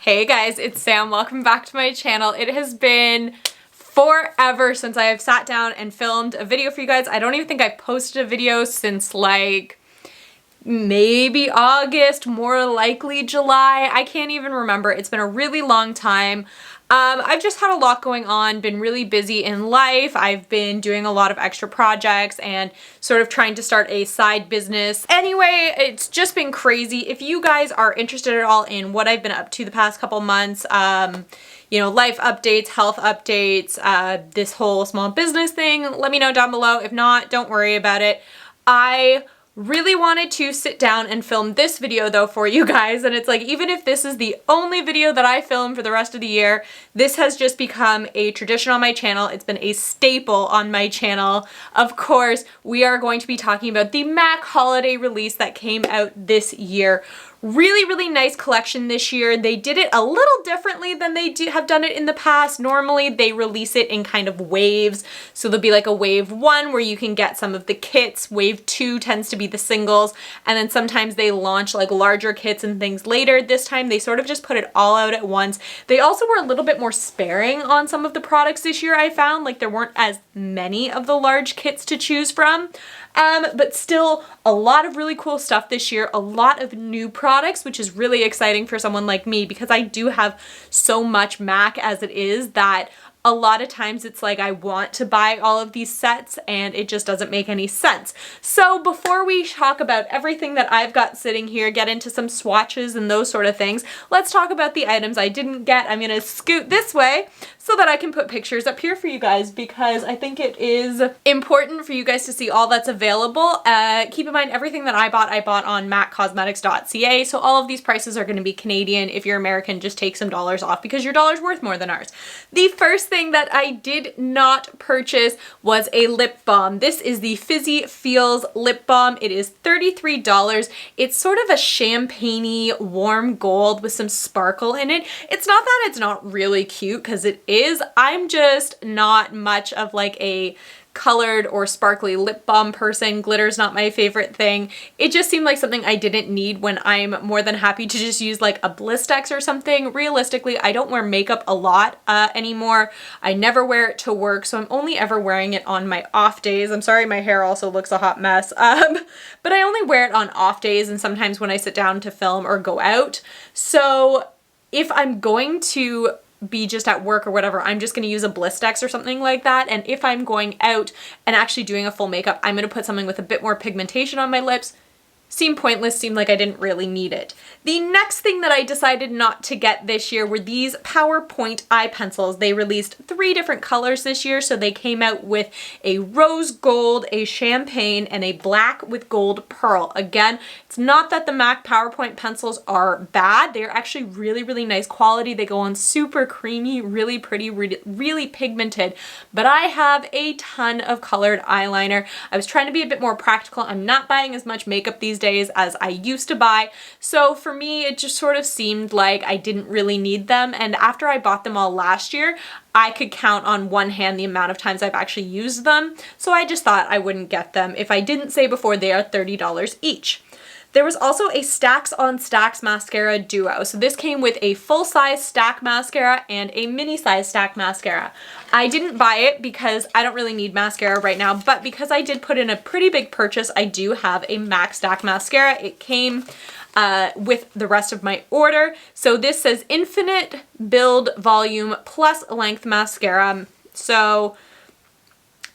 Hey guys, it's Sam. Welcome back to my channel. It has been forever since I have sat down and filmed a video for you guys. I don't even think I've posted a video since like maybe August, more likely July. I can't even remember. It's been a really long time. I've just had a lot going on, been really busy in life. I've been doing a lot of extra projects and sort of trying to start a side business. Anyway, it's just been crazy. If you guys are interested at all in what I've been up to the past couple months, you know, life updates, health updates, this whole small business thing, let me know down below. If not, don't worry about it. I really wanted to sit down and film this video though for you guys, and it's like, even if this is the only video that I film for the rest of the year, this has just become a tradition on my channel. It's been a staple on my channel. Of course, we are going to be talking about the MAC holiday release that came out this year. Really nice collection this year. They did it a little differently than they have done it in the past. Normally they release it in kind of waves. So there'll be like a wave 1 where you can get some of the kits. Wave 2 tends to be the singles. And then sometimes they launch like larger kits and things later. This time they sort of just put it all out at once. They also were a little bit more sparing on some of the products this year, I found. Like there weren't as many of the large kits to choose from. But still a lot of really cool stuff this year, a lot of new products, which is really exciting for someone like me because I do have so much MAC as it is that a lot of times it's like I want to buy all of these sets and it just doesn't make any sense. So before we talk about everything that I've got sitting here, get into some swatches and those sort of things, let's talk about the items I didn't get. I'm gonna scoot this way so that I can put pictures up here for you guys because I think it is important for you guys to see all that's available. Keep in mind, everything that I bought on maccosmetics.ca, so all of these prices are gonna be Canadian. If you're American, just take some dollars off because your dollar's worth more than ours. The first thing that I did not purchase was a lip balm. This is the Fizzy Feels lip balm. It is $33. It's sort of a champagne-y warm gold with some sparkle in it. It's not that it's not really cute, because it is. I'm just not much of like a colored or sparkly lip balm person. Glitter's not my favorite thing. It just seemed like something I didn't need when I'm more than happy to just use like a Blistex or something. Realistically, I don't wear makeup a lot anymore. I never wear it to work, so I'm only ever wearing it on my off days. I'm sorry, my hair also looks a hot mess. But I only wear it on off days and sometimes when I sit down to film or go out. So if I'm going to be just at work or whatever, I'm just going to use a Blistex or something like that. And if I'm going out and actually doing a full makeup, I'm going to put something with a bit more pigmentation on my lips. Seemed pointless, seemed like I didn't really need it. The next thing that I decided not to get this year were these PowerPoint eye pencils. They released 3 different colors this year, so they came out with a rose gold, a champagne, and a black with gold pearl. Again, it's not that the MAC PowerPoint pencils are bad. They're actually really nice quality. They go on super creamy, really pretty, really pigmented, but I have a ton of colored eyeliner. I was trying to be a bit more practical. I'm not buying as much makeup these days as I used to buy. So for me, it just sort of seemed like I didn't really need them. And after I bought them all last year, I could count on one hand the amount of times I've actually used them. So I just thought I wouldn't get them. If I didn't say before, they are $30 each. There was also a Stacks on Stacks Mascara Duo. So this came with a full-size stack mascara and a mini-size stack mascara. I didn't buy it because I don't really need mascara right now, but because I did put in a pretty big purchase, I do have a MAC stack mascara. It came with the rest of my order. So this says Infinite Build Volume Plus Length Mascara. So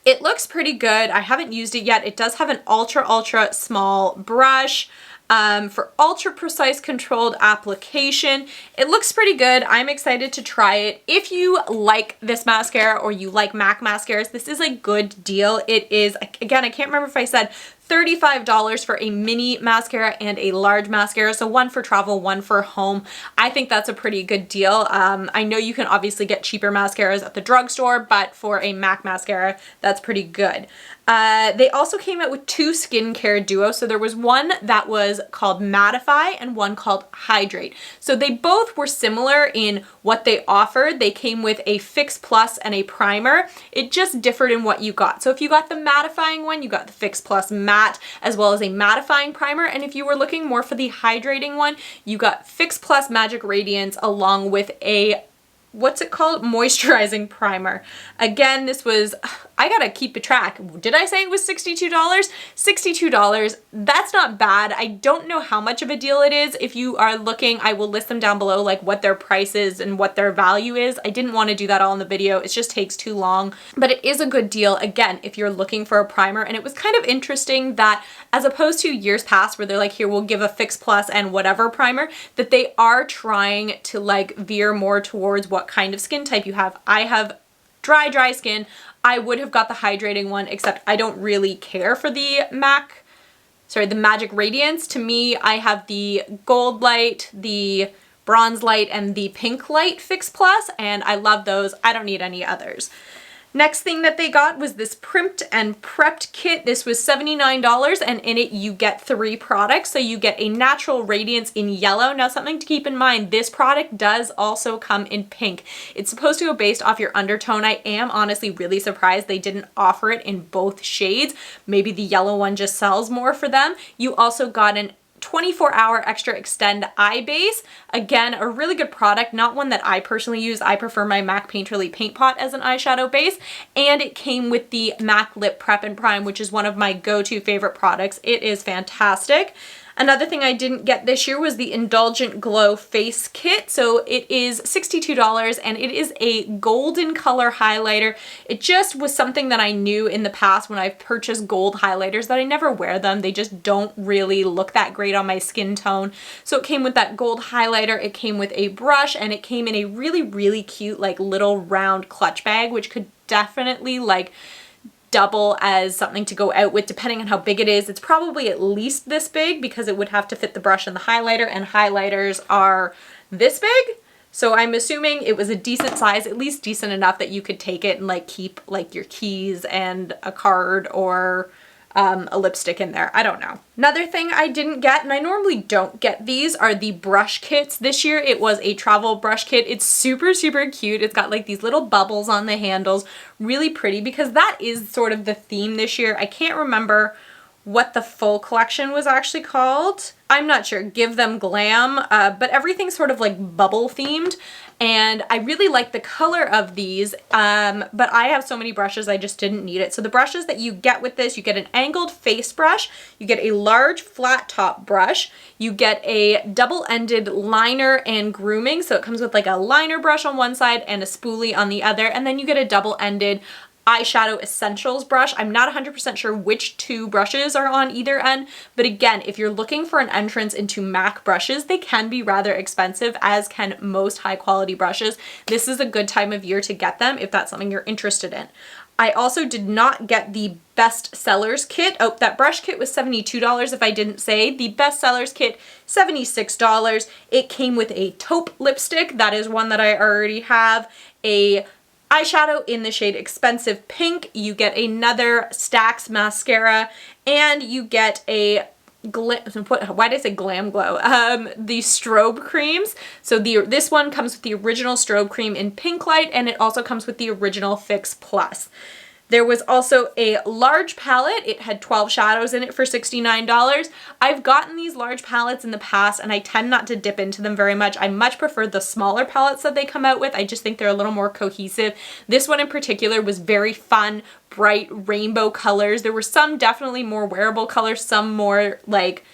it looks pretty good. I haven't used it yet. It does have an ultra small brush for ultra precise controlled application. It looks pretty good. I'm excited to try it. If you like this mascara or you like MAC mascaras, this is a good deal. It is, again, I can't remember if I said $35 for a mini mascara and a large mascara. So one for travel, one for home. I think that's a pretty good deal. I know you can obviously get cheaper mascaras at the drugstore, but for a MAC mascara, that's pretty good. They also came out with 2 skincare duos. So there was one that was called Mattify and one called Hydrate. So they both were similar in what they offered. They came with a Fix Plus and a primer. It just differed in what you got. So if you got the mattifying one, you got the Fix Plus matte as well as a mattifying primer. And if you were looking more for the hydrating one, you got Fix Plus Magic Radiance along with a, what's it called? Moisturizing primer. Again, this was, I gotta keep a track. Did I say it was $62? $62. That's not bad. I don't know how much of a deal it is. If you are looking, I will list them down below, like what their price is and what their value is. I didn't want to do that all in the video. It just takes too long, but it is a good deal. Again, if you're looking for a primer, and it was kind of interesting that as opposed to years past where they're like, here, we'll give a Fix Plus and whatever primer, that they are trying to like veer more towards what kind of skin type you have. I have dry skin. I would have got the hydrating one, except I don't really care for the Magic Radiance. To me, I have the Gold Light, the Bronze Light, and the Pink Light Fix Plus, and I love those. I don't need any others. Next thing that they got was this Primped and Prepped Kit. This was $79, and in it you get 3 products. So you get a Natural Radiance in yellow. Now something to keep in mind, this product does also come in pink. It's supposed to go based off your undertone. I am honestly really surprised they didn't offer it in both shades. Maybe the yellow one just sells more for them. You also got an 24-hour extra extend eye base. Again, a really good product, not one that I personally use. I prefer my MAC Painterly Paint Pot as an eyeshadow base, and it came with the MAC Lip Prep and Prime, which is one of my go-to favorite products. It is fantastic. Another thing I didn't get this year was the Indulgent Glow Face Kit. So it is $62 and it is a golden color highlighter. It just was something that I knew in the past when I've purchased gold highlighters that I never wear them. They just don't really look that great on my skin tone. So it came with that gold highlighter, it came with a brush, and it came in a really cute like little round clutch bag, which could definitely like double as something to go out with depending on how big it is. It's probably at least this big because it would have to fit the brush and the highlighter, and highlighters are this big. So I'm assuming it was a decent size, at least decent enough that you could take it and like keep like your keys and a card or a lipstick in there. I don't know. Another thing I didn't get, and I normally don't get these, are the brush kits. This year it was a travel brush kit. It's super cute. It's got like these little bubbles on the handles. Really pretty because that is sort of the theme this year. I can't remember what the full collection was actually called. I'm not sure. Give Them Glam, but everything's sort of like bubble themed, and I really like the color of these, but I have so many brushes I just didn't need it. So the brushes that you get with this, you get an angled face brush, you get a large flat top brush, you get a double-ended liner and grooming, so it comes with like a liner brush on one side and a spoolie on the other, and then you get a double-ended eyeshadow essentials brush. I'm not 100% sure which 2 brushes are on either end, but again, if you're looking for an entrance into MAC brushes, they can be rather expensive, as can most high quality brushes. This is a good time of year to get them if that's something you're interested in. I also did not get the Bestsellers kit. Oh, that brush kit was $72 if I didn't say. The Bestsellers kit, $76. It came with a taupe lipstick. That is one that I already have. A eyeshadow in the shade Expensive Pink. You get another Stacks mascara, and you get a why did I say Glam Glow? The strobe creams. So this one comes with the original strobe cream in Pink Light, and it also comes with the original Fix Plus. There was also a large palette. It had 12 shadows in it for $69. I've gotten these large palettes in the past and I tend not to dip into them very much. I much prefer the smaller palettes that they come out with. I just think they're a little more cohesive. This one in particular was very fun, bright rainbow colors. There were some definitely more wearable colors, some more like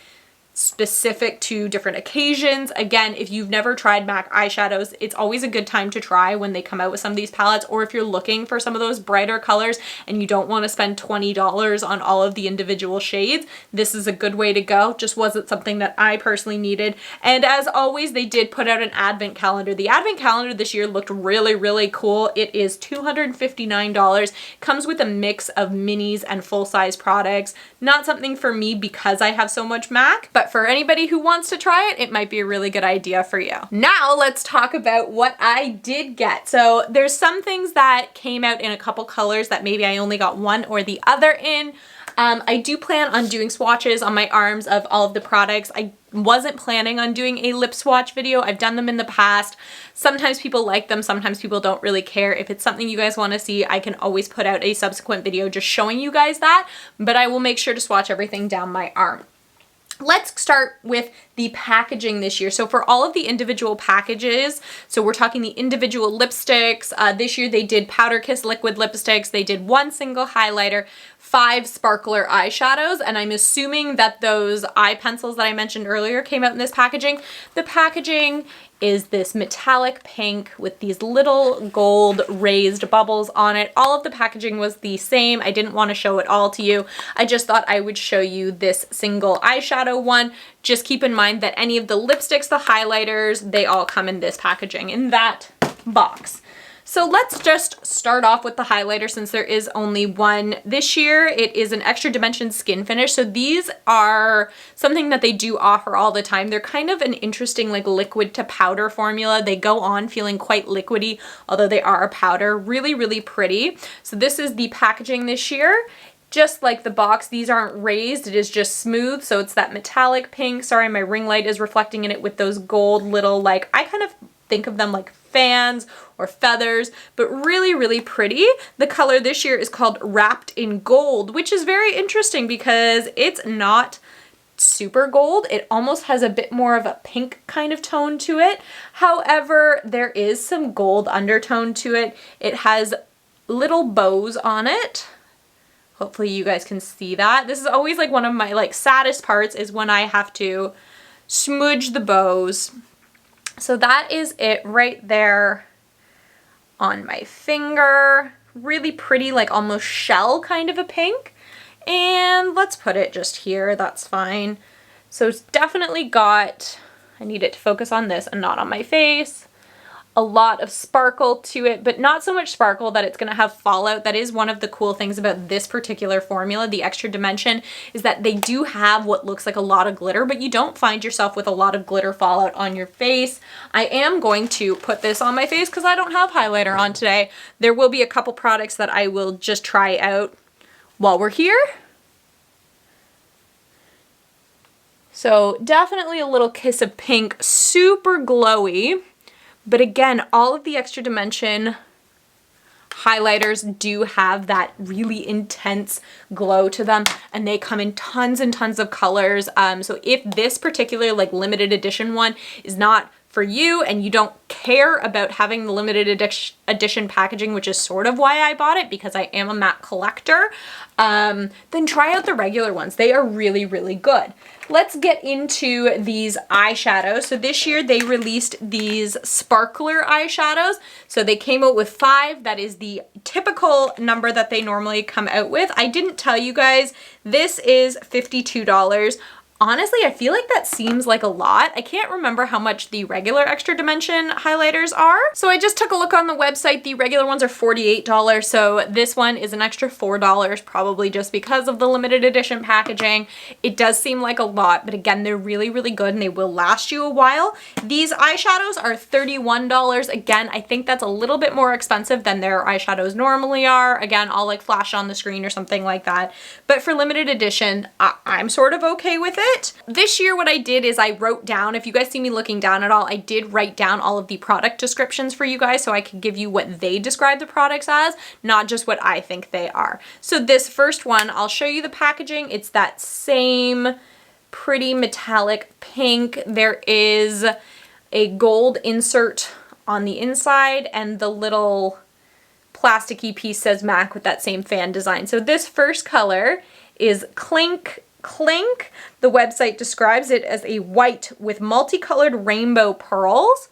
specific to different occasions. Again, if you've never tried MAC eyeshadows, it's always a good time to try when they come out with some of these palettes, or if you're looking for some of those brighter colors and you don't want to spend $20 on all of the individual shades, this is a good way to go. Just wasn't something that I personally needed. And as always, they did put out an advent calendar. The advent calendar this year looked really cool. It is $259. Comes with a mix of minis and full-size products. Not something for me because I have so much MAC, but but for anybody who wants to try it, it might be a really good idea for you. Now let's talk about what I did get. So there's some things that came out in a couple colors that maybe I only got one or the other in. I do plan on doing swatches on my arms of all of the products. I wasn't planning on doing a lip swatch video. I've done them in the past. Sometimes people like them, sometimes people don't really care. If it's something you guys want to see, I can always put out a subsequent video just showing you guys that, but I will make sure to swatch everything down my arm. Let's start with the packaging this year. So for all of the individual packages, so we're talking the individual lipsticks. This year they did Powder Kiss liquid lipsticks. They did 1 single highlighter, 5 sparkler eyeshadows, and I'm assuming that those eye pencils that I mentioned earlier came out in this packaging. The packaging is this metallic pink with these little gold raised bubbles on it. All of the packaging was the same. I didn't want to show it all to you. I just thought I would show you this single eyeshadow one. Just keep in mind that any of the lipsticks, the highlighters, they all come in this packaging, in that box. So let's just start off with the highlighter since there is only one. This year it is an Extra Dimension Skinfinish. So these are something that they do offer all the time. They're kind of an interesting like liquid to powder formula. They go on feeling quite liquidy, although they are a powder. Really, really pretty. So this is the packaging this year. Just like the box, these aren't raised, it is just smooth. So it's that metallic pink. Sorry, my ring light is reflecting in it with those gold little, like, I kind of think of them like fans or feathers, but really, really pretty. The color this year is called Wrapped in Gold, which is very interesting because it's not super gold. It almost has a bit more of a pink kind of tone to it. However, there is some gold undertone to it. It has little bows on it. Hopefully you guys can see that. This is always like one of my like saddest parts is when I have to smudge the bows. So that is it right there on my finger. Really pretty, like almost shell kind of a pink. And let's put it just here, that's fine. So it's definitely got, I need it to focus on this and not on my face. A lot of sparkle to it, but not so much sparkle that it's gonna have fallout. That is one of the cool things about this particular formula, the Extra Dimension, is that they do have what looks like a lot of glitter, but you don't find yourself with a lot of glitter fallout on your face. I am going to put this on my face because I don't have highlighter on today. There will be a couple products that I will just try out while we're here. So definitely a little kiss of pink, super glowy. But again, all of the Extra Dimension highlighters do have that really intense glow to them, and they come in tons and tons of colors. So if this particular like limited edition one is not for you and you don't care about having the limited edition packaging, which is sort of why I bought it because I am a matte collector, then try out the regular ones. They are really, really good. Let's get into these eyeshadows. So this year they released these sparkler eyeshadows. So they came out with 5. That is the typical number that they normally come out with. I didn't tell you guys, this is $52. Honestly, I feel like that seems like a lot. I can't remember how much the regular Extra Dimension highlighters are. So I just took a look on the website. The regular ones are $48. So this one is an extra $4, probably just because of the limited edition packaging. It does seem like a lot, but again, they're really, really good and they will last you a while. These eyeshadows are $31. Again, I think that's a little bit more expensive than their eyeshadows normally are. Again, I'll like flash on the screen or something like that. But for limited edition, I'm sort of okay with it. This year what I did is I wrote down, if you guys see me looking down at all, I did write down all of the product descriptions for you guys so I could give you what they describe the products as, not just what I think they are. So this first one, I'll show you the packaging. It's that same pretty metallic pink. There is a gold insert on the inside and the little plasticky piece says MAC with that same fan design. So this first color is Clink. The website describes it as a white with multicolored rainbow pearls.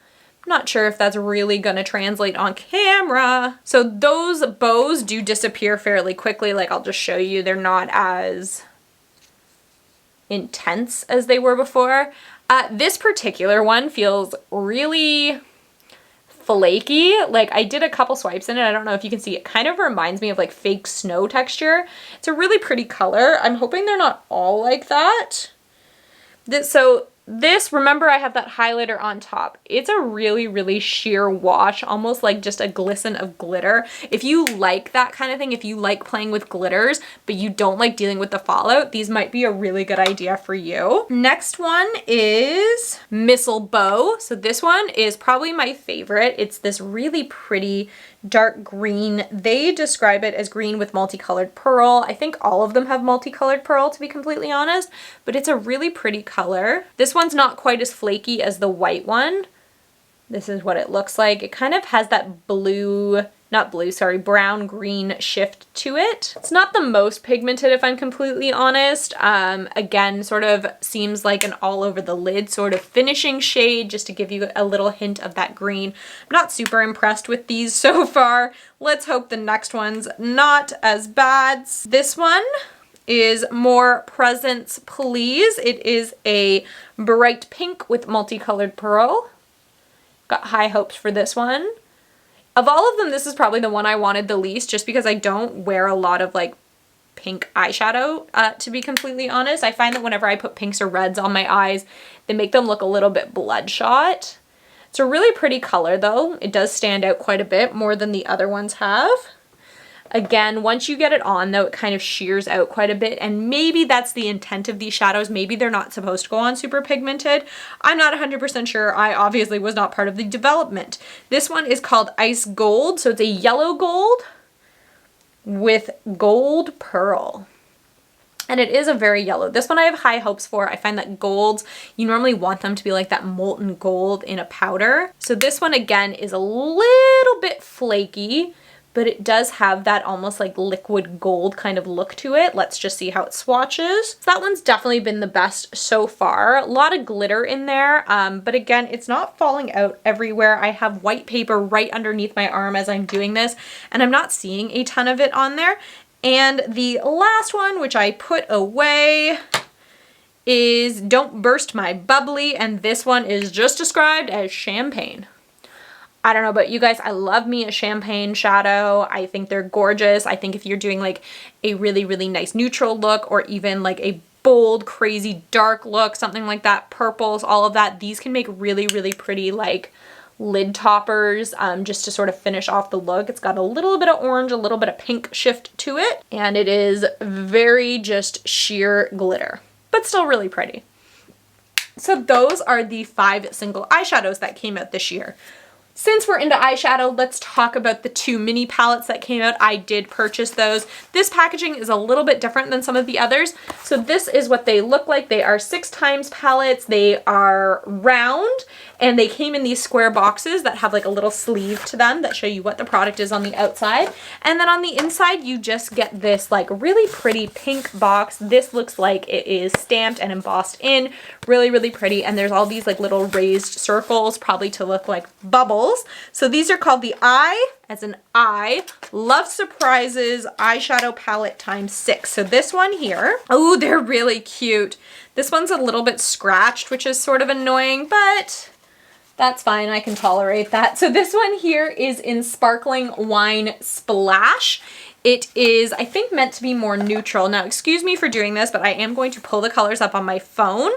Not sure if that's really gonna translate on camera. So those bows do disappear fairly quickly. Like I'll just show you, they're not as intense as they were before. This particular one feels really flaky. Like I did a couple swipes in it. I don't know if you can see, it kind of reminds me of like fake snow texture. It's a really pretty color. I'm hoping they're not all like that, This, remember I have that highlighter on top. It's a really, really sheer wash, almost like just a glisten of glitter. If you like that kind of thing, if you like playing with glitters, but you don't like dealing with the fallout, these might be a really good idea for you. Next one is Mistletoe. So this one is probably my favorite. It's this really pretty dark green. They describe it as green with multicolored pearl. I think all of them have multicolored pearl, to be completely honest, but it's a really pretty color. This one's not quite as flaky as the white one. This is what it looks like. It kind of has that brown green shift to it. It's not the most pigmented, if I'm completely honest. Again, sort of seems like an all over the lid sort of finishing shade, just to give you a little hint of that green. I'm not super impressed with these so far. Let's hope the next one's not as bad. This one is more Presents Please. It is a bright pink with multicolored pearl. Got high hopes for this one. Of all of them, this is probably the one I wanted the least, just because I don't wear a lot of like pink eyeshadow, to be completely honest. I find that whenever I put pinks or reds on my eyes, they make them look a little bit bloodshot. It's a really pretty color though. It does stand out quite a bit more than the other ones have. Again, once you get it on though, it kind of shears out quite a bit, and maybe that's the intent of these shadows. Maybe they're not supposed to go on super pigmented. I'm not 100% sure. I obviously was not part of the development. This one is called Ice Gold, so it's a yellow gold with gold pearl. And it is a very yellow. This one I have high hopes for. I find that golds, you normally want them to be like that molten gold in a powder. So this one again is a little bit flaky, but it does have that almost like liquid gold kind of look to it. Let's just see how it swatches. So that one's definitely been the best so far. A lot of glitter in there, but again, it's not falling out everywhere. I have white paper right underneath my arm as I'm doing this, and I'm not seeing a ton of it on there. And the last one, which I put away, is Don't Burst My Bubbly, and this one is just described as champagne. I don't know about you guys, I love me a champagne shadow. I think they're gorgeous. I think if you're doing like a really, really nice neutral look, or even like a bold, crazy dark look, something like that, purples, all of that, these can make really, really pretty like lid toppers, just to sort of finish off the look. It's got a little bit of orange, a little bit of pink shift to it, and it is very just sheer glitter, but still really pretty. So those are the 5 single eyeshadows that came out this year. Since we're into eyeshadow, let's talk about the 2 mini palettes that came out. I did purchase those. This packaging is a little bit different than some of the others. So this is what they look like. They are 6x palettes. They are round, and they came in these square boxes that have like a little sleeve to them that show you what the product is on the outside. And then on the inside, you just get this like really pretty pink box. This looks like it is stamped and embossed in. Really, really pretty. And there's all these like little raised circles, probably to look like bubbles. So these are called the Eye, as an eye, Love Surprises eyeshadow palette ×6. So this one here, oh, they're really cute. This one's a little bit scratched, which is sort of annoying, but that's fine. I can tolerate that. So this one here is in Sparkling Wine Splash. It is, I think, meant to be more neutral. Now, excuse me for doing this, but I am going to pull the colors up on my phone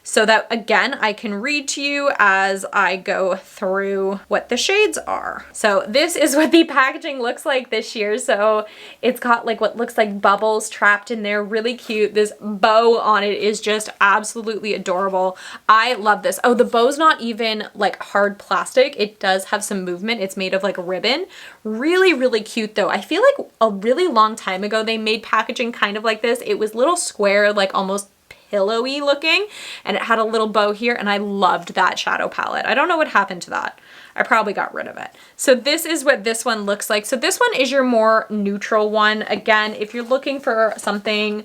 so that, again, I can read to you as I go through what the shades are. So this is what the packaging looks like this year. So it's got like what looks like bubbles trapped in there, really cute. This bow on it is just absolutely adorable. I love this. Oh, the bow's not even like hard plastic. It does have some movement. It's made of like ribbon. Really, really cute though. I feel like a really long time ago they made packaging kind of like this. It was little square, like almost pillowy looking, and it had a little bow here, and I loved that shadow palette. I don't know what happened to that. I probably got rid of it. So this is what this one looks like. So this one is your more neutral one. Again, if you're looking for something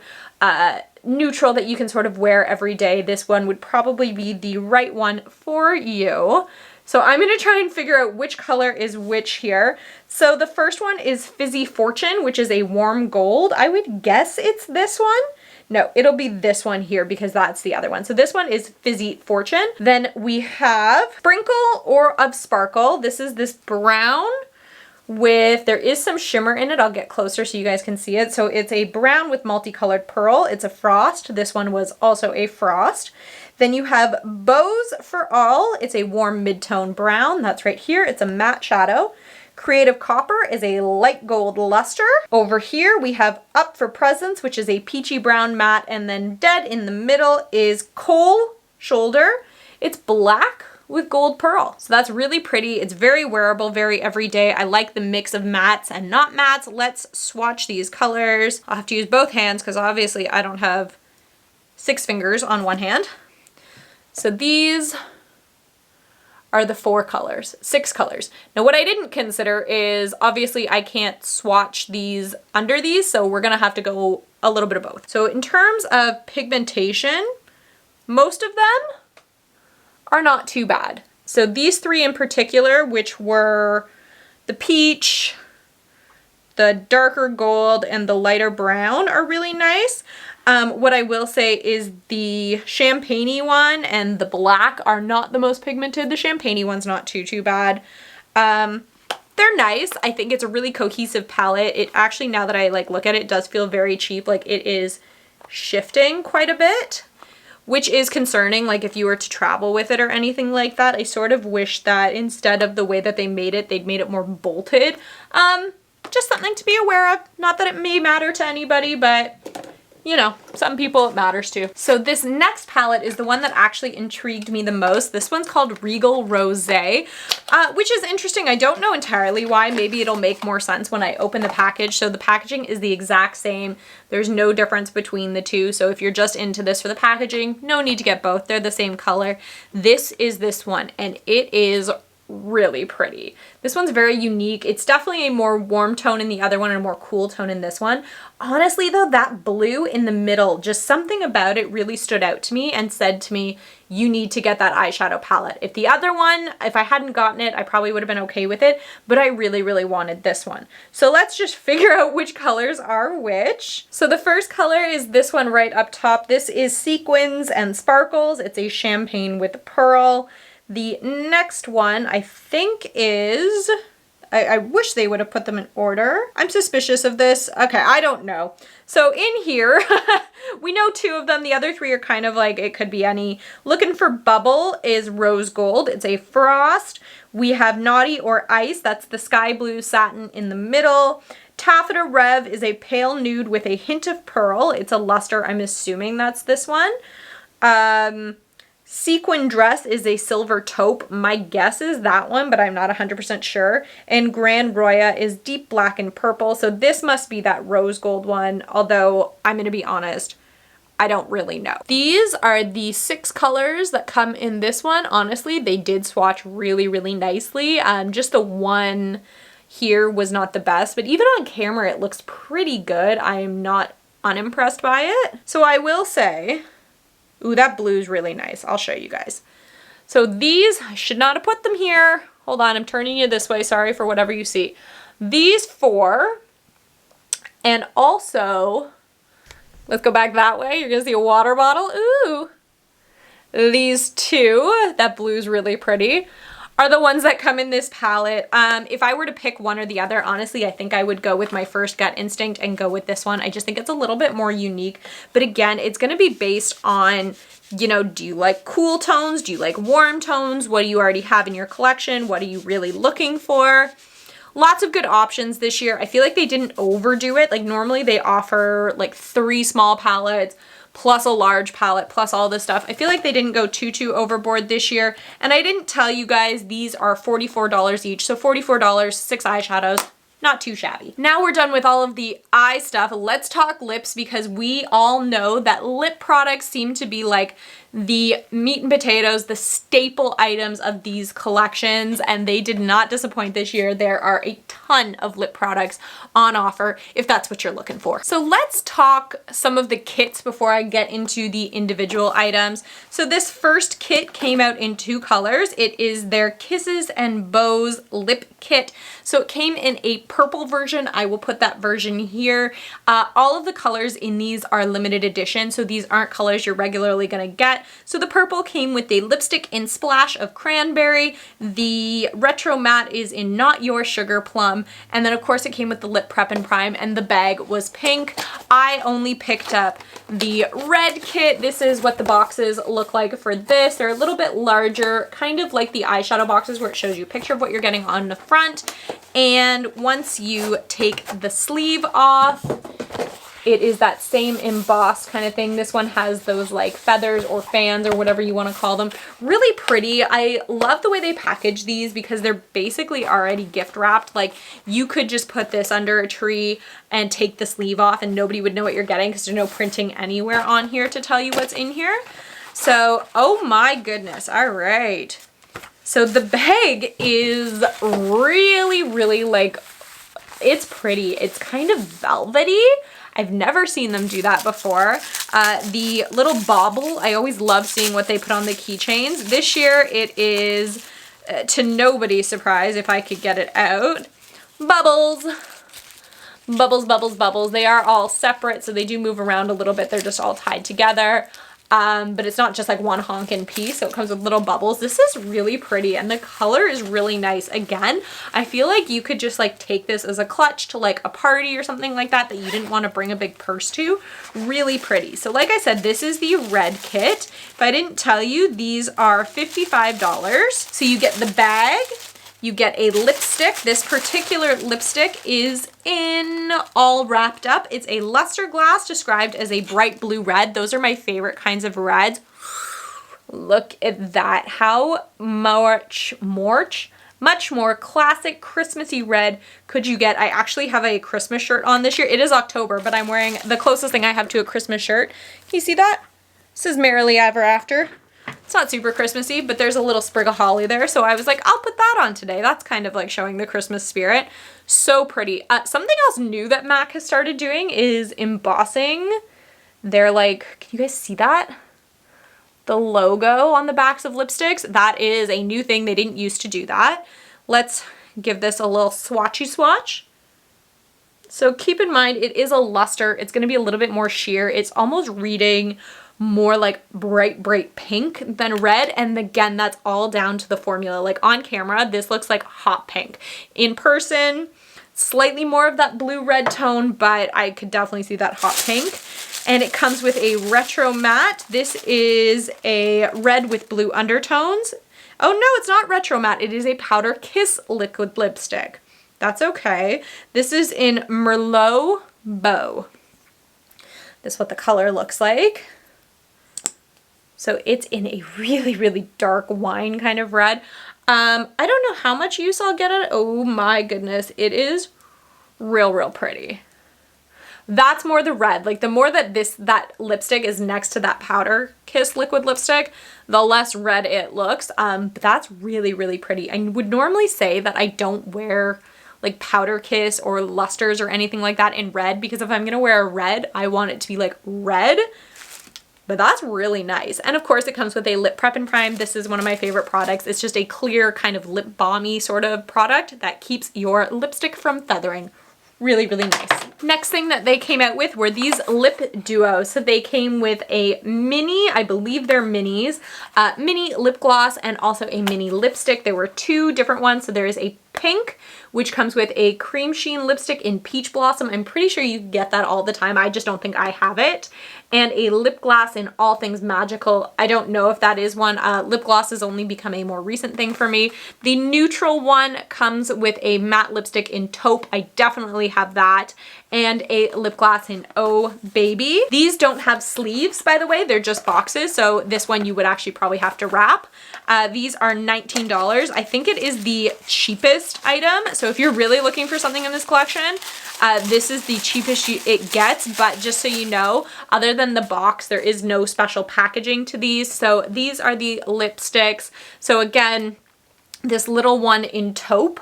neutral that you can sort of wear every day, this one would probably be the right one for you. So I'm going to try and figure out which color is which here. So the first one is Fizzy Fortune, which is a warm gold. I would guess it's this one. No, it'll be this one here because that's the other one. So this one is Fizzy Fortune. Then we have Sprinkle or of Sparkle. This is this brown there is some shimmer in it. I'll get closer so you guys can see it. So it's a brown with multicolored pearl. It's a frost. This one was also a frost. Then you have Bows for All. It's a warm mid-tone brown. That's right here. It's a matte shadow. Creative Copper is a light gold luster. Over here we have Up for Presents, which is a peachy brown matte, and then dead in the middle is Coal Shoulder. It's black with gold pearl. So that's really pretty. It's very wearable, very everyday. I like the mix of mattes and not mattes. Let's swatch these colors. I'll have to use both hands because obviously I don't have 6 fingers on one hand. So these are the 4 colors, 6 colors. Now what I didn't consider is obviously I can't swatch these under these, so we're gonna have to go a little bit of both. So in terms of pigmentation, most of them are not too bad. So these 3 in particular, which were the peach, the darker gold, and the lighter brown, are really nice. What I will say is the champagne-y one and the black are not the most pigmented. The champagne-y one's not too bad. They're nice. I think it's a really cohesive palette. It actually, now that I look at it, does feel very cheap. Like it is shifting quite a bit, which is concerning. Like if you were to travel with it or anything like that, I sort of wish that instead of the way that they made it, they'd made it more bolted. Just something to be aware of. Not that it may matter to anybody, but you know, some people it matters to. So this next palette is the one that actually intrigued me the most. This one's called Regal Rosé, which is interesting. I don't know entirely why. Maybe it'll make more sense when I open the package. So the packaging is the exact same. There's no difference between the two. So if you're just into this for the packaging, no need to get both. They're the same color. This is this one, and it is really pretty. This one's very unique. It's definitely a more warm tone in the other one and a more cool tone in this one. Honestly though, that blue in the middle, just something about it really stood out to me and said to me, you need to get that eyeshadow palette. If the other one, if I hadn't gotten it, I probably would have been okay with it, but I really wanted this one. So let's just figure out which colors are which. So the first color is this one right up top. This is Sequins and Sparkles. It's a champagne with pearl. The next one I think is, I wish they would have put them in order. I'm suspicious of this. Okay, I don't know. So in here, we know 2 of them. The other 3 are kind of like, it could be any. Looking for Bubble is Rose Gold. It's a frost. We have Naughty or Ice. That's the sky blue satin in the middle. Taffeta Rev is a pale nude with a hint of pearl. It's a luster. I'm assuming that's this one. Sequin Dress is a silver taupe. My guess is that one, but I'm not 100% sure. And Grand Roya is deep black and purple. So this must be that rose gold one, although I'm going to be honest, I don't really know. These are the 6 colors that come in this one. Honestly, they did swatch really nicely. Just the one here was not the best, but even on camera, it looks pretty good. I am not unimpressed by it. So I will say, ooh, that blue's really nice. I'll show you guys. So these, I should not have put them here. Hold on, I'm turning you this way. Sorry for whatever you see. These 4, and also, let's go back that way. You're gonna see a water bottle. Ooh. These 2, that blue's really pretty, are the ones that come in this palette. If I were to pick one or the other, honestly, I think I would go with my first gut instinct and go with this one. I just think it's a little bit more unique. But again, it's gonna be based on, you know, do you like cool tones? Do you like warm tones? What do you already have in your collection? What are you really looking for? Lots of good options this year. I feel like they didn't overdo it. Like normally they offer like 3 small palettes, plus a large palette, plus all this stuff. I feel like they didn't go too overboard this year. And I didn't tell you guys, these are $44 each. So $44, 6 eyeshadows. Not too shabby. Now we're done with all of the eye stuff. Let's talk lips, because we all know that lip products seem to be like the meat and potatoes, the staple items of these collections, and they did not disappoint this year. There are a ton of lip products on offer if that's what you're looking for. So let's talk some of the kits before I get into the individual items. So this first kit came out in 2 colors. It is their Kisses and Bows lip kit. So it came in a purple version. I will put that version here. All of the colors in these are limited edition, so these aren't colors you're regularly gonna get. set. So the purple came with the lipstick in Splash of Cranberry. The retro matte is in Not Your Sugar Plum. And then of course it came with the lip prep and prime, and the bag was pink. I only picked up the red kit. This is what the boxes look like for this. They're a little bit larger, kind of like the eyeshadow boxes where it shows you a picture of what you're getting on the front. And once you take the sleeve off, it is that same embossed kind of thing. This one has those like feathers or fans or whatever you want to call them. Really pretty. I love the way they package these because they're basically already gift wrapped. Like you could just put this under a tree and take the sleeve off and nobody would know what you're getting because there's no printing anywhere on here to tell you what's in here. So, oh my goodness. All right. So the bag is really, really like, it's pretty. It's kind of velvety. I've never seen them do that before. The little bauble, I always love seeing what they put on the keychains. This year it is, to nobody's surprise, if I could get it out, bubbles. Bubbles, bubbles, bubbles. They are all separate, so they do move around a little bit. They're just all tied together. But it's not just like one honkin' piece, so it comes with little bubbles. This is really pretty, and the color is really nice. Again, I feel like you could just like take this as a clutch to like a party or something like that you didn't want to bring a big purse to. Really pretty. So like I said, this is the red kit. If I didn't tell you, these are $55. So you get the bag, you get a lipstick. This particular lipstick is in all wrapped up. It's a luster glass described as a bright blue red. Those are my favorite kinds of reds. Look at that. How much more classic Christmassy red could you get? I actually have a Christmas shirt on this year. It is October, but I'm wearing the closest thing I have to a Christmas shirt. Can you see that? This is Merrily Ever After. It's not super Christmassy, but there's a little sprig of holly there. So I was like, I'll put that on today. That's kind of like showing the Christmas spirit. So pretty. Something else new that MAC has started doing is embossing. They're like, can you guys see that? The logo on the backs of lipsticks. That is a new thing. They didn't used to do that. Let's give this a little swatchy swatch. So keep in mind, it is a luster. It's going to be a little bit more sheer. It's almost reading more like bright pink than red, and again, that's all down to the formula. Like on camera, this looks like hot pink. In person, slightly more of that blue-red tone, but I could definitely see that hot pink. And it comes with a retro matte. This is a red with blue undertones. Oh no, it's not retro matte. It is a Powder Kiss liquid lipstick. That's okay. This is in Merlot Beau. This is what the color looks like. So it's in a really, really dark wine kind of red. I don't know how much use I'll get at it. Oh my goodness. It is real pretty. That's more the red. Like the more that that lipstick is next to that Powder Kiss liquid lipstick, the less red it looks. But that's really, really pretty. I would normally say that I don't wear like Powder Kiss or lusters or anything like that in red, because if I'm gonna wear a red, I want it to be like red. But that's really nice. And of course it comes with a lip prep and prime. This is one of my favorite products. It's just a clear kind of lip balmy sort of product that keeps your lipstick from feathering. Really, really nice. Next thing that they came out with were these lip duos. So they came with a mini, I believe they're minis, mini lip gloss and also a mini lipstick. There were two different ones. So there is a pink, which comes with a cream sheen lipstick in Peach Blossom. I'm pretty sure you get that all the time. I just don't think I have it. And a lip gloss in All Things Magical. I don't know if that is one. Lip gloss has only become a more recent thing for me. The neutral one comes with a matte lipstick in Taupe. I definitely have that. And a lip gloss in Oh Baby. These don't have sleeves, by the way. They're just boxes. So this one you would actually probably have to wrap. These are $19. I think it is the cheapest item. So if you're really looking for something in this collection, this is the cheapest it gets. But just so you know, other than the box, there is no special packaging to these. So these are the lipsticks. So again, this little one in Taupe.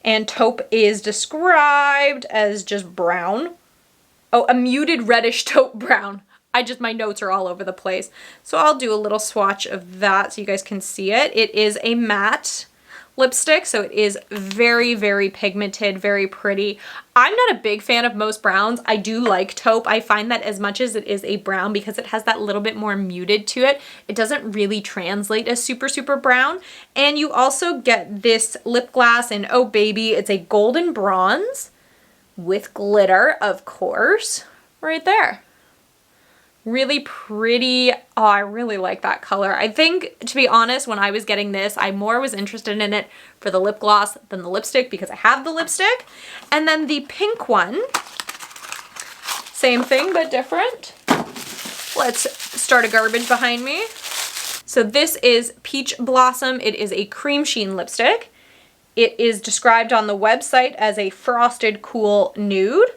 And Taupe is described as just brown. Oh, a muted reddish taupe brown. My notes are all over the place. So I'll do a little swatch of that so you guys can see it. It is a matte lipstick, so it is very, very pigmented, very pretty. I'm not a big fan of most browns. I do like taupe. I find that as much as it is a brown, because it has that little bit more muted to it, it doesn't really translate as super, super brown. And you also get this lip gloss in Oh Baby. It's a golden bronze with glitter, of course, right there. Really pretty. Oh, I really like that color. I think, to be honest, when I was getting this, I more was interested in it for the lip gloss than the lipstick, because I have the lipstick. And then the pink one, same thing but different. Let's start a garbage behind me. So this is Peach Blossom. It is a cream sheen lipstick. It is described on the website as a frosted cool nude.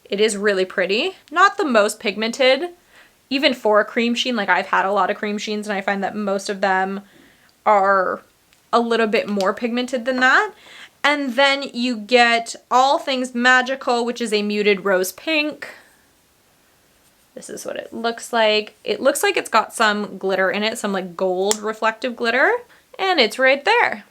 It is really pretty. Not the most pigmented. Even for a cream sheen, like I've had a lot of cream sheens and I find that most of them are a little bit more pigmented than that. And then you get All Things Magical, which is a muted rose pink. This is what it looks like. It looks like it's got some glitter in it, some like gold reflective glitter, and it's right there.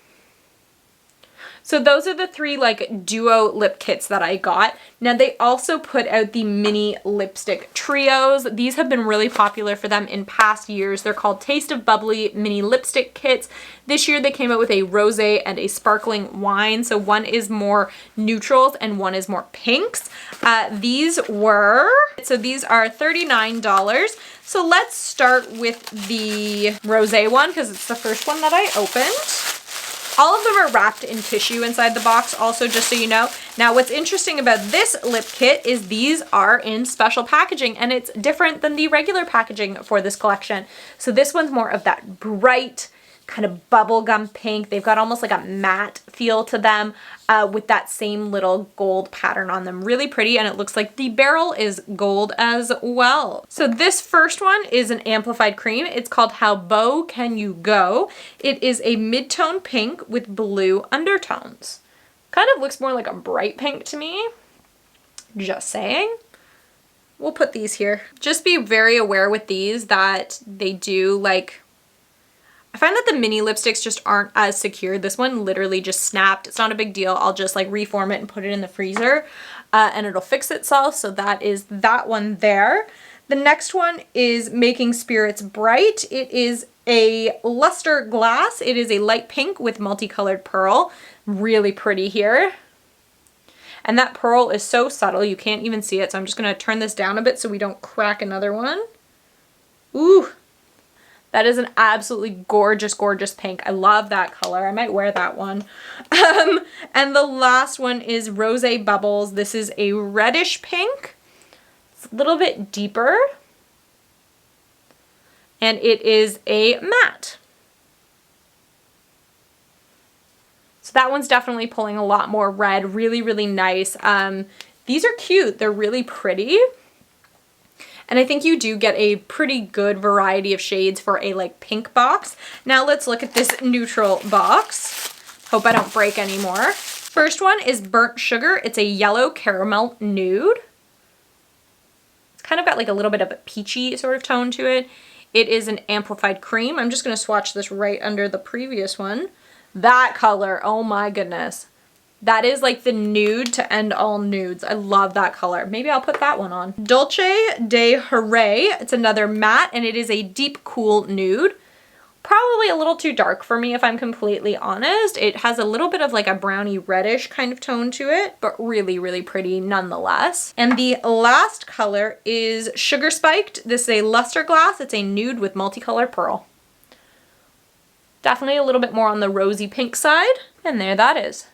So those are the three like duo lip kits that I got. Now they also put out the mini lipstick trios. These have been really popular for them in past years. They're called Taste of Bubbly mini lipstick kits. This year they came out with a rosé and a sparkling wine. So one is more neutrals and one is more pinks. These are $39. So let's start with the rosé one because it's the first one that I opened. All of them are wrapped in tissue inside the box, also, just so you know. Now, what's interesting about this lip kit is these are in special packaging, and it's different than the regular packaging for this collection. So this one's more of that bright kind of bubblegum pink. They've got almost like a matte feel to them with that same little gold pattern on them. Really pretty, and it looks like the barrel is gold as well. So this first one is an amplified cream. It's called How Bow Can You Go? It is a mid-tone pink with blue undertones. Kind of looks more like a bright pink to me. Just saying. We'll put these here. Just be very aware with these that they do like, I find that the mini lipsticks just aren't as secure. This one literally just snapped. It's not a big deal. I'll just like reform it and put it in the freezer and it'll fix itself. So that is that one there. The next one is Making Spirits Bright. It is a luster glass. It is a light pink with multicolored pearl. Really pretty here. And that pearl is so subtle you can't even see it. So I'm just going to turn this down a bit so we don't crack another one. Ooh. That is an absolutely gorgeous, gorgeous pink. I love that color. I might wear that one. And the last one is Rosé Bubbles. This is a reddish pink. It's a little bit deeper. And it is a matte. So that one's definitely pulling a lot more red. Really, really nice. These are cute. They're really pretty. And I think you do get a pretty good variety of shades for a like pink box. Now let's look at this neutral box. Hope I don't break anymore. First one is Burnt Sugar. It's a yellow caramel nude. It's kind of got like a little bit of a peachy sort of tone to it. It is an amplified cream. I'm just going to swatch this right under the previous one. That color, oh my goodness. That is like the nude to end all nudes. I love that color. Maybe I'll put that one on. Dolce de Hooray. It's another matte and it is a deep cool nude. Probably a little too dark for me if I'm completely honest. It has a little bit of like a brownie reddish kind of tone to it, but really, really pretty nonetheless. And the last color is Sugar Spiked. This is a luster glass. It's a nude with multicolored pearl. Definitely a little bit more on the rosy pink side. And there that is.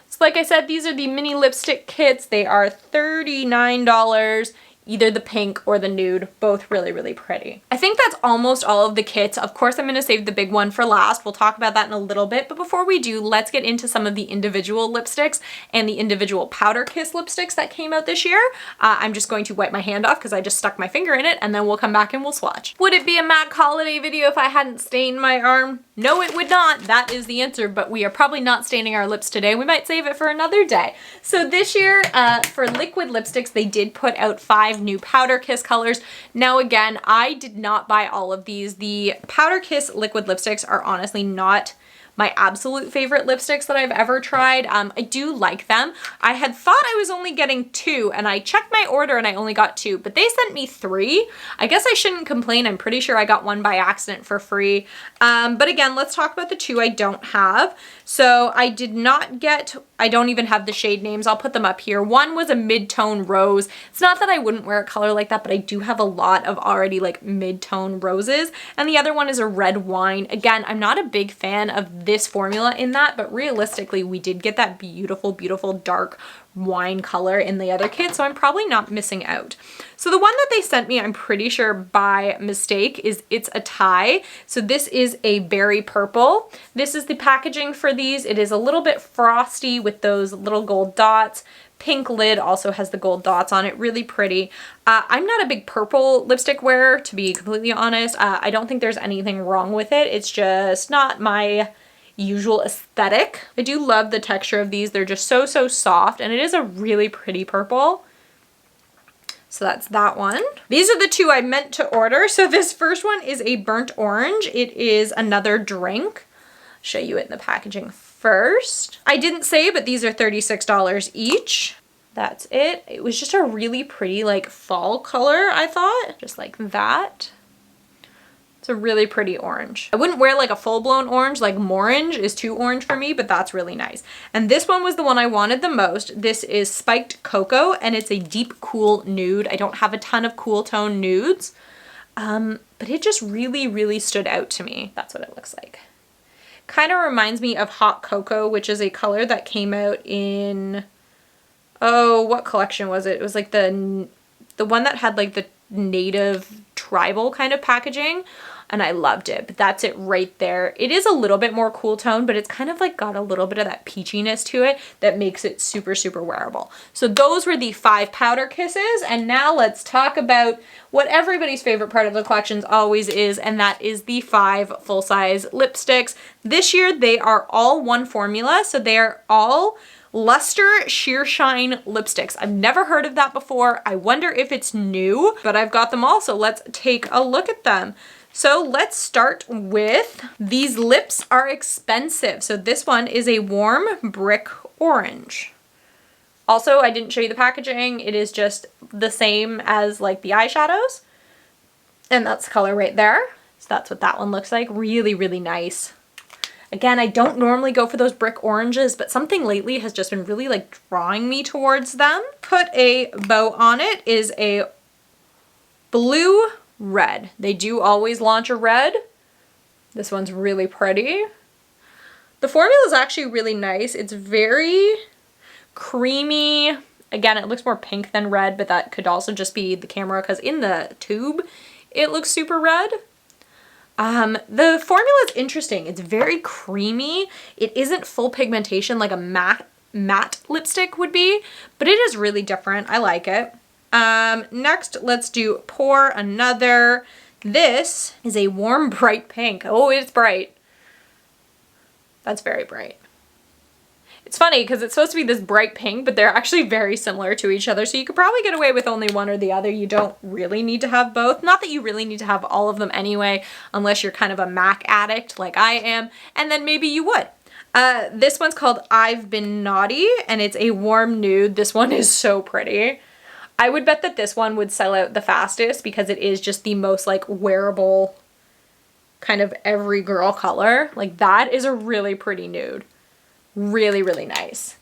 So like I said, these are the mini lipstick kits. They are $39, either the pink or the nude, both really, really pretty. I think that's almost all of the kits. Of course, I'm going to save the big one for last. We'll talk about that in a little bit. But before we do, let's get into some of the individual lipsticks and the individual Powder Kiss lipsticks that came out this year. I'm just going to wipe my hand off because I just stuck my finger in it, and then we'll come back and we'll swatch. Would it be a MAC holiday video if I hadn't stained my arm? No, it would not. That is the answer, but we are probably not staining our lips today. We might save it for another day. So this year, for liquid lipsticks, they did put out 5 new Powder Kiss colors. Now again, I did not buy all of these. The Powder Kiss liquid lipsticks are honestly not my absolute favorite lipsticks that I've ever tried. I do like them. I had thought I was only getting 2 and I checked my order and I only got 2, but they sent me 3. I guess I shouldn't complain. I'm pretty sure I got 1 by accident for free. But again, let's talk about the 2 I don't have. So I did not get, I don't even have the shade names. I'll put them up here. One was a mid-tone rose. It's not that I wouldn't wear a color like that, but I do have a lot of already like mid-tone roses. And the other one is a red wine. Again, I'm not a big fan of this formula in that, but realistically, we did get that beautiful, beautiful dark wine color in the other kit, so I'm probably not missing out. So the one that they sent me, I'm pretty sure by mistake, is It's a Tie. So this is a berry purple. This is the packaging for these. It is a little bit frosty with those little gold dots. Pink lid also has the gold dots on it, really pretty. I'm not a big purple lipstick wearer, to be completely honest. I don't think there's anything wrong with it. It's just not my usual aesthetic. I do love the texture of these. They're just so, so soft, and it is a really pretty purple. So that's that one. These are the 2 I meant to order. So this first one is a burnt orange. It is another drink. I'll show you it in the packaging first. I didn't say, but these are $36 each. That's it. It was just a really pretty like fall color, I thought. Just like that. It's a really pretty orange. I wouldn't wear like a full-blown orange, like Morange is too orange for me, but that's really nice. And this one was the one I wanted the most. This is Spiked Cocoa, and it's a deep cool nude. I don't have a ton of cool tone nudes, but it just really, really stood out to me. That's what it looks like. Kind of reminds me of Hot Cocoa, which is a color that came out in, oh, what collection was it? It was like the one that had like the native tribal kind of packaging, and I loved it. But that's it right there. It is a little bit more cool tone, but it's kind of like got a little bit of that peachiness to it that makes it super, super wearable. So those were the 5 powder kisses, and now let's talk about what everybody's favorite part of the collections always is, and that is the 5 full-size lipsticks. This year they are all one formula, so they are all Luster Sheer Shine lipsticks. I've never heard of that before. I wonder if it's new, but I've got them all, so let's take a look at them. So let's start with, these lips are expensive. So this one is a warm brick orange. Also, I didn't show you the packaging. It is just the same as like the eyeshadows. And that's the color right there. So that's what that one looks like. Really, really nice. Again, I don't normally go for those brick oranges, but something lately has just been really like drawing me towards them. Put a bow on it is a blue red. They do always launch a red. This one's really pretty. The formula is actually really nice. It's very creamy. Again, it looks more pink than red, but that could also just be the camera because in the tube, it looks super red. The formula is interesting. It's very creamy. It isn't full pigmentation like a matte lipstick would be, but it is really different. I like it. Next, let's do Pour Another. This is a warm, bright pink. Oh, it's bright. That's very bright. It's funny because it's supposed to be this bright pink, but they're actually very similar to each other. So you could probably get away with only one or the other. You don't really need to have both. Not that you really need to have all of them anyway, unless you're kind of a MAC addict like I am. And then maybe you would. This one's called I've Been Naughty, and it's a warm nude. This one is so pretty. I would bet that this one would sell out the fastest because it is just the most like wearable kind of every girl color. Like that is a really pretty nude. Really, really nice.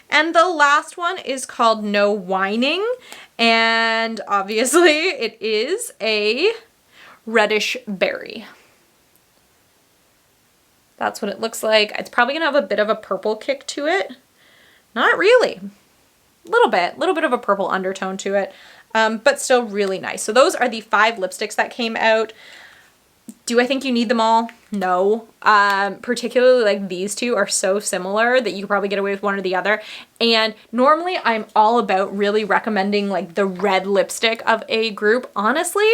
And the last one is called No Whining, and obviously it is a reddish berry. That's what it looks like. It's probably gonna have a bit of a purple kick to it. Not really. A little bit of a purple undertone to it, but still really nice. So those are the 5 lipsticks that came out. Do I think you need them all? No. Particularly like these two are so similar that you could probably get away with one or the other. And normally I'm all about really recommending like the red lipstick of a group. Honestly,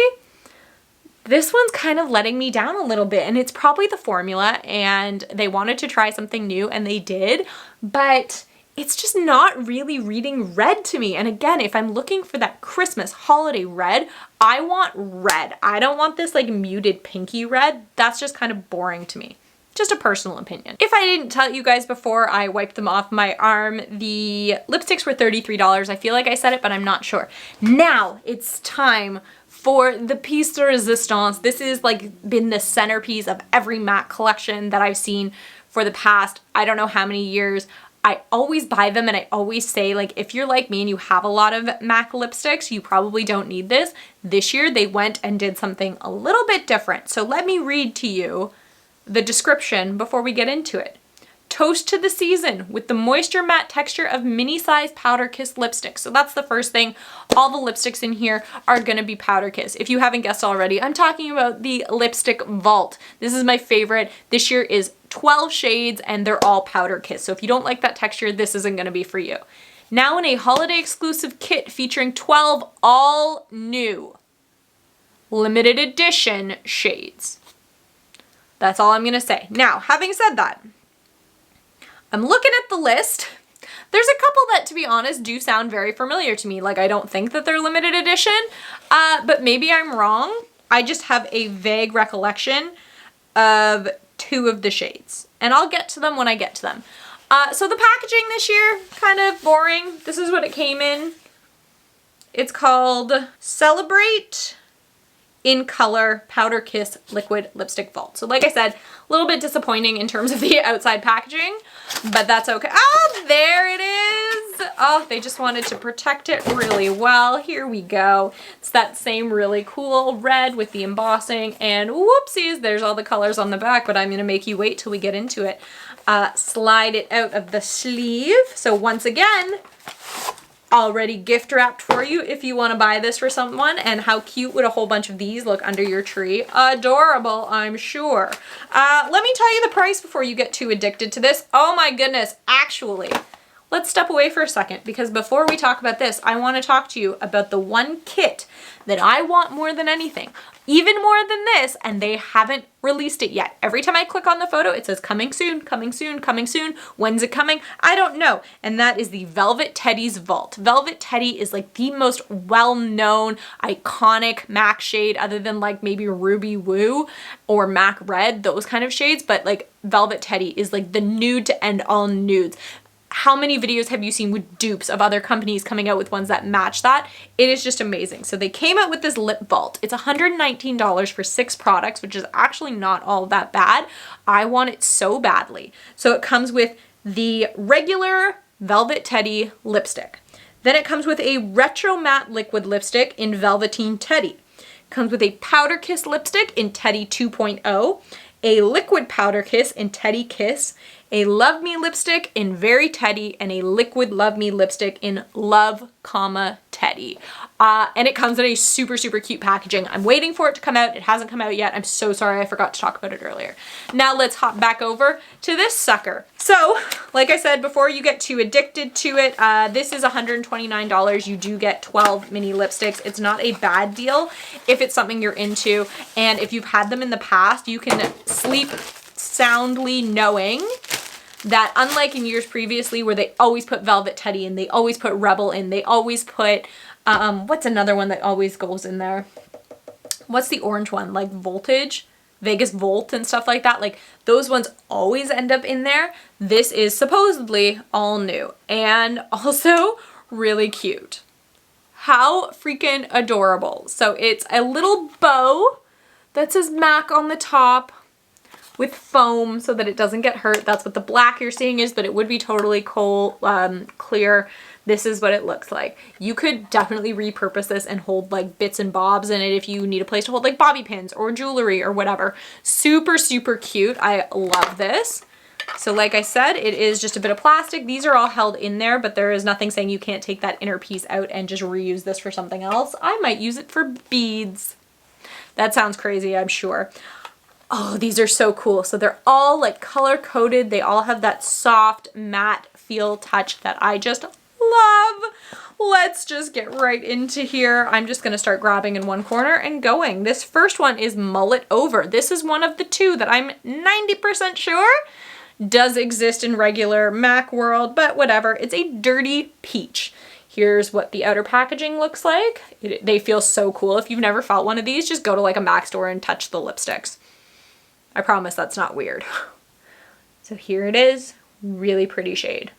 this one's kind of letting me down a little bit, and it's probably the formula, and they wanted to try something new and they did, but it's just not really reading red to me. And again, if I'm looking for that Christmas holiday red, I want red. I don't want this like muted pinky red. That's just kind of boring to me. Just a personal opinion. If I didn't tell you guys before I wiped them off my arm, the lipsticks were $33. I feel like I said it, but I'm not sure. Now it's time for the piece de resistance. This is like been the centerpiece of every MAC collection that I've seen for the past, I don't know how many years. I always buy them and I always say, like, if you're like me and you have a lot of MAC lipsticks, you probably don't need this. This year they went and did something a little bit different. So let me read to you the description before we get into it. Toast to the season with the moisture matte texture of mini size powder kiss lipstick. So that's the first thing. All the lipsticks in here are gonna be powder kiss. If you haven't guessed already, I'm talking about the lipstick vault. This is my favorite. This year is 12 shades and they're all powder kiss. So if you don't like that texture, this isn't gonna be for you. Now in a holiday exclusive kit featuring 12 all new limited edition shades. That's all I'm gonna say. Now, having said that, I'm looking at the list. There's a couple that, to be honest, do sound very familiar to me. Like, I don't think that they're limited edition, but maybe I'm wrong. I just have a vague recollection of 2 of the shades, and I'll get to them when I get to them. So the packaging this year, kind of boring. This is what it came in. It's called Celebrate in Color Powder Kiss Liquid Lipstick Vault. So like I said, a little bit disappointing in terms of the outside packaging, but that's okay. Oh, there it is. Oh, they just wanted to protect it really well. Here we go. It's that same really cool red with the embossing, and whoopsies, there's all the colors on the back, but I'm gonna make you wait till we get into it. Slide it out of the sleeve. So once again, already gift wrapped for you if you want to buy this for someone. And how cute would a whole bunch of these look under your tree? Adorable, I'm sure. Let me tell you the price before you get too addicted to this. Oh my goodness, actually, let's step away for a second, because before we talk about this, I want to talk to you about the one kit that I want more than anything, even more than this, and they haven't released it yet. Every time I click on the photo, it says coming soon, coming soon, coming soon. When's it coming? I don't know. And that is the Velvet Teddy's Vault. Velvet Teddy is like the most well-known, iconic MAC shade, other than like maybe Ruby Woo or MAC Red, those kind of shades. But like Velvet Teddy is like the nude to end all nudes. How many videos have you seen with dupes of other companies coming out with ones that match that? It is just amazing. So they came out with this lip vault. It's $119 for 6 products, which is actually not all that bad. I want it so badly. So it comes with the regular Velvet Teddy lipstick. Then it comes with a retro matte liquid lipstick in Velveteen Teddy. It comes with a powder kiss lipstick in Teddy 2.0, a liquid powder kiss in Teddy Kiss, a Love Me lipstick in Very Teddy, and a liquid Love Me lipstick in Love, Teddy. And it comes in a super, super cute packaging. I'm waiting for it to come out. It hasn't come out yet. I'm so sorry I forgot to talk about it earlier. Now let's hop back over to this sucker. So, like I said, before you get too addicted to it, this is $129. You do get 12 mini lipsticks. It's not a bad deal if it's something you're into. And if you've had them in the past, you can sleep soundly knowing that, unlike in years previously where they always put Velvet Teddy in, they always put Rebel in, they always put, what's another one that always goes in there? What's the orange one? Like Voltage? Vegas Volt and stuff like that. Like those ones always end up in there. This is supposedly all new and also really cute. How freaking adorable. So it's a little bow that says MAC on the top with foam so that it doesn't get hurt. That's what the black you're seeing is, but it would be totally clear. This is what it looks like. You could definitely repurpose this and hold like bits and bobs in it if you need a place to hold like bobby pins or jewelry or whatever. Super, super cute. I love this. So like I said, it is just a bit of plastic. These are all held in there, but there is nothing saying you can't take that inner piece out and just reuse this for something else. I might use it for beads. That sounds crazy, I'm sure. Oh, these are so cool. So they're all like color coded. They all have that soft matte feel touch that I just love. Let's just get right into here. I'm just gonna start grabbing in one corner and going. This first one is Mullet Over. This is one of the 2 that I'm 90% sure does exist in regular MAC world, but whatever. It's a dirty peach. Here's what the outer packaging looks like. They feel so cool. If you've never felt one of these, just go to like a MAC store and touch the lipsticks. I promise that's not weird. So here it is, really pretty shade.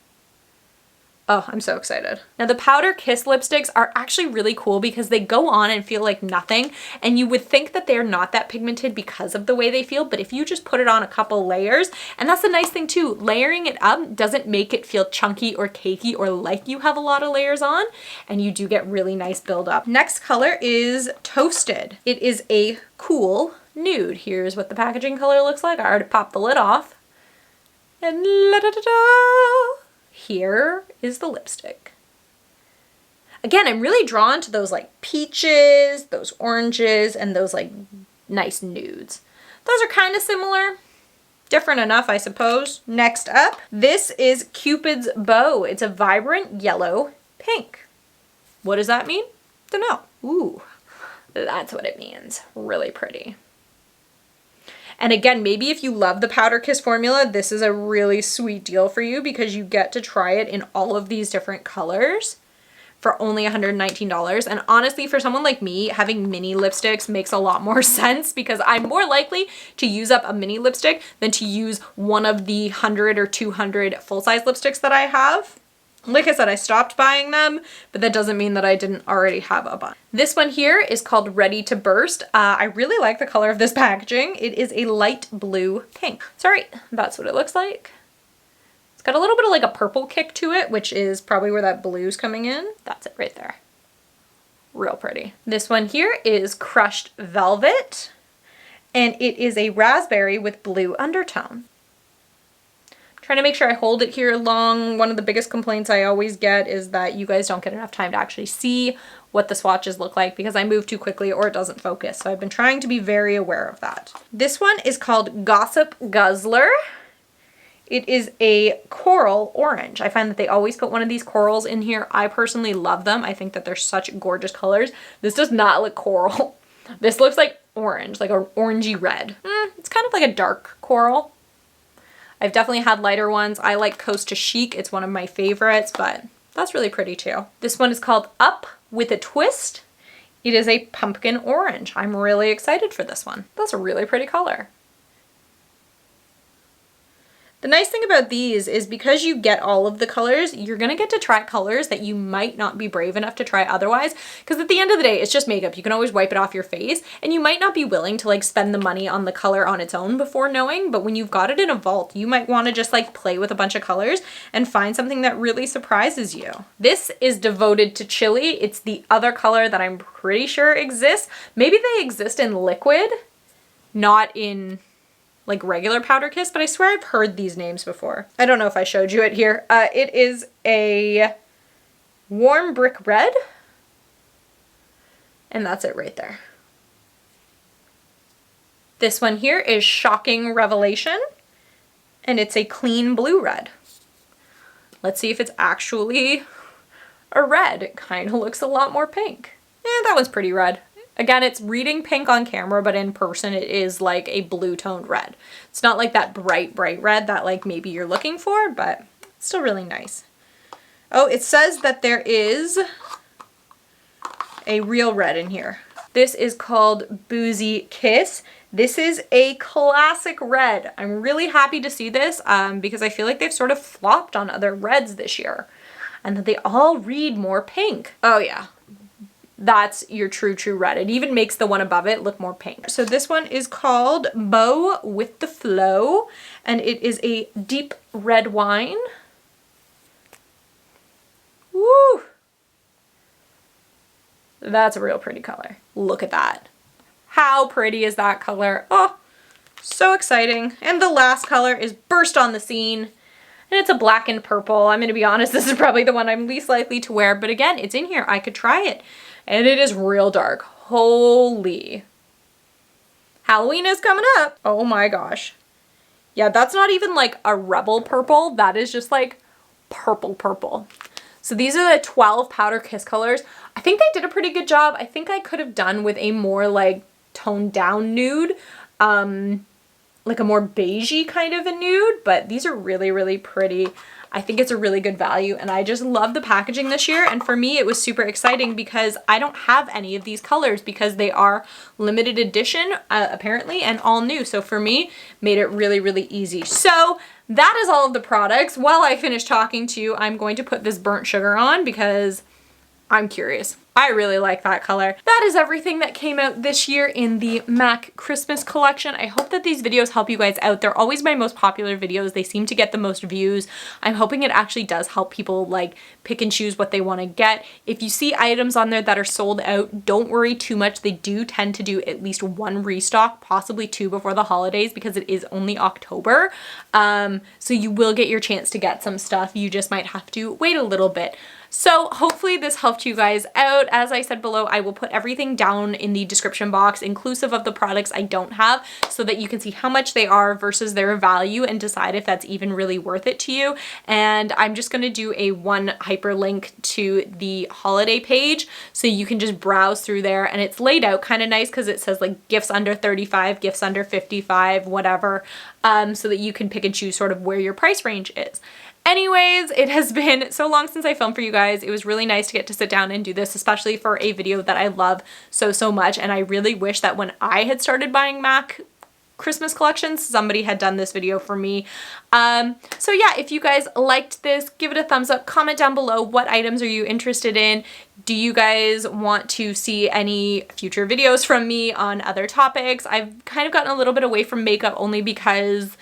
Oh, I'm so excited. Now the Powder Kiss lipsticks are actually really cool because they go on and feel like nothing. And you would think that they're not that pigmented because of the way they feel. But if you just put it on a couple layers, and that's the nice thing too, layering it up doesn't make it feel chunky or cakey or like you have a lot of layers on. And you do get really nice buildup. Next color is Toasted. It is a cool nude. Here's what the packaging color looks like. I already popped the lid off. And la-da-da-da! Here is the lipstick. Again, I'm really drawn to those like peaches, those oranges, and those like nice nudes. Those are kind of similar. Different enough, I suppose. Next up, this is Cupid's Bow. It's a vibrant yellow pink. What does that mean? Don't know. Ooh, that's what it means. Really pretty. And again, maybe if you love the Powder Kiss formula, this is a really sweet deal for you because you get to try it in all of these different colors for only $119. And honestly, for someone like me, having mini lipsticks makes a lot more sense because I'm more likely to use up a mini lipstick than to use one of the 100 or 200 full-size lipsticks that I have. Like I said, I stopped buying them, but that doesn't mean that I didn't already have a bunch. This one here is called Ready to Burst. I really like the color of this packaging. It is a light blue pink. Sorry, that's what it looks like. It's got a little bit of like a purple kick to it, which is probably where that blue's coming in. That's it right there. Real pretty. This one here is Crushed Velvet, and it is a raspberry with blue undertone. Trying to make sure I hold it here long. One of the biggest complaints I always get is that you guys don't get enough time to actually see what the swatches look like because I move too quickly or it doesn't focus. So I've been trying to be very aware of that. This one is called Gossip Guzzler. It is a coral orange. I find that they always put one of these corals in here. I personally love them. I think that they're such gorgeous colors. This does not look coral. This looks like orange, like an orangey red. It's kind of like a dark coral. I've definitely had lighter ones. I like Coast to Chic. It's one of my favorites, but that's really pretty too. This one is called Up with a Twist. It is a pumpkin orange. I'm really excited for this one. That's a really pretty color. The nice thing about these is because you get all of the colors, you're gonna get to try colors that you might not be brave enough to try otherwise. Because at the end of the day, it's just makeup. You can always wipe it off your face and you might not be willing to like spend the money on the color on its own before knowing, but when you've got it in a vault, you might wanna just like play with a bunch of colors and find something that really surprises you. This is Devoted to Chili. It's the other color that I'm pretty sure exists. Maybe they exist in liquid, not in like regular Powder Kiss, but I swear I've heard these names before. I don't know if I showed you it here. It is a warm brick red, and that's it right there. This one here is Shocking Revelation, and it's a clean blue red. Let's see if it's actually a red. It kind of looks a lot more pink. That one's pretty red. Again, it's reading pink on camera, but in person it is like a blue toned red. It's not like that bright red that like maybe you're looking for, but it's still really nice. Oh, it says that there is a real red in here. This is called Boozy Kiss. This is a classic red. I'm really happy to see this because I feel like they've sort of flopped on other reds this year and that they all read more pink. Oh yeah. That's your true red. It even makes the one above it look more pink. So this one is called Bow with the Flow, and it is a deep red wine. Woo! That's a real pretty color. Look at that. How pretty is that color? Oh, so exciting. And the last color is Burst on the Scene. And it's a black and purple. I'm gonna be honest, this is probably the one I'm least likely to wear, but again, it's in here. I could try it. And it is real dark. Holy. Halloween is coming up. Oh my gosh. Yeah, that's not even like a rebel purple. That is just like purple. So these are the 12 Powder Kiss colors. I think they did a pretty good job. I think I could have done with a more like toned down nude. Like a more beigey kind of a nude, but these are really pretty. I think it's a really good value and I just love the packaging this year. And for me, it was super exciting because I don't have any of these colors because they are limited edition apparently and all new. So for me, made it really easy. So that is all of the products. While I finish talking to you, I'm going to put this burnt sugar on because I'm curious. I really like that color. That is everything that came out this year in the MAC Christmas collection. I hope that these videos help you guys out. They're always my most popular videos. They seem to get the most views. I'm hoping it actually does help people like pick and choose what they want to get. If you see items on there that are sold out, don't worry too much. They do tend to do at least one restock, possibly two before the holidays because it is only October. So you will get your chance to get some stuff. You just might have to wait a little bit. So hopefully this helped you guys out. As I said below, I will put everything down in the description box, inclusive of the products I don't have, so that you can see how much they are versus their value and decide if that's even really worth it to you. And I'm just going to do a one hyperlink to the holiday page so you can just browse through there, and it's laid out kind of nice because it says like gifts under 35, gifts under 55, whatever, so that you can pick and choose sort of where your price range is. Anyways, it has been so long since I filmed for you guys. It was really nice to get to sit down and do this, especially for a video that I love so much. And I really wish that when I had started buying MAC Christmas collections, somebody had done this video for me. So yeah, if you guys liked this, give it a thumbs up, comment down below what items are you interested in. Do you guys want to see any future videos from me on other topics? I've kind of gotten a little bit away from makeup only because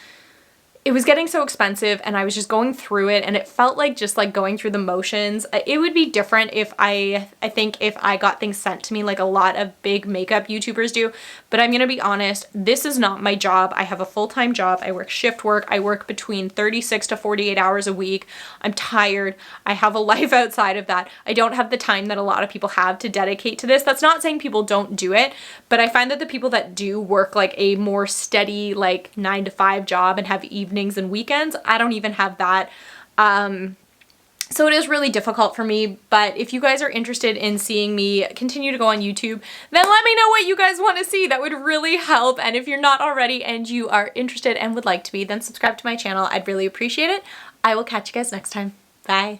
it was getting so expensive and I was just going through it and it felt like just like going through the motions. It would be different if I think if I got things sent to me like a lot of big makeup YouTubers do, but I'm gonna be honest, this is not my job. I have a full-time job. I work shift work. I work between 36 to 48 hours a week. I'm tired. I have a life outside of that. I don't have the time that a lot of people have to dedicate to this. That's not saying people don't do it, but I find that the people that do work like a more steady like 9 to 5 job and have evenings and weekends, I don't even have that. So it is really difficult for me, but if you guys are interested in seeing me continue to go on YouTube, then let me know what you guys want to see. That would really help. And if you're not already and you are interested and would like to be, then subscribe to my channel. I'd really appreciate it. I will catch you guys next time. Bye.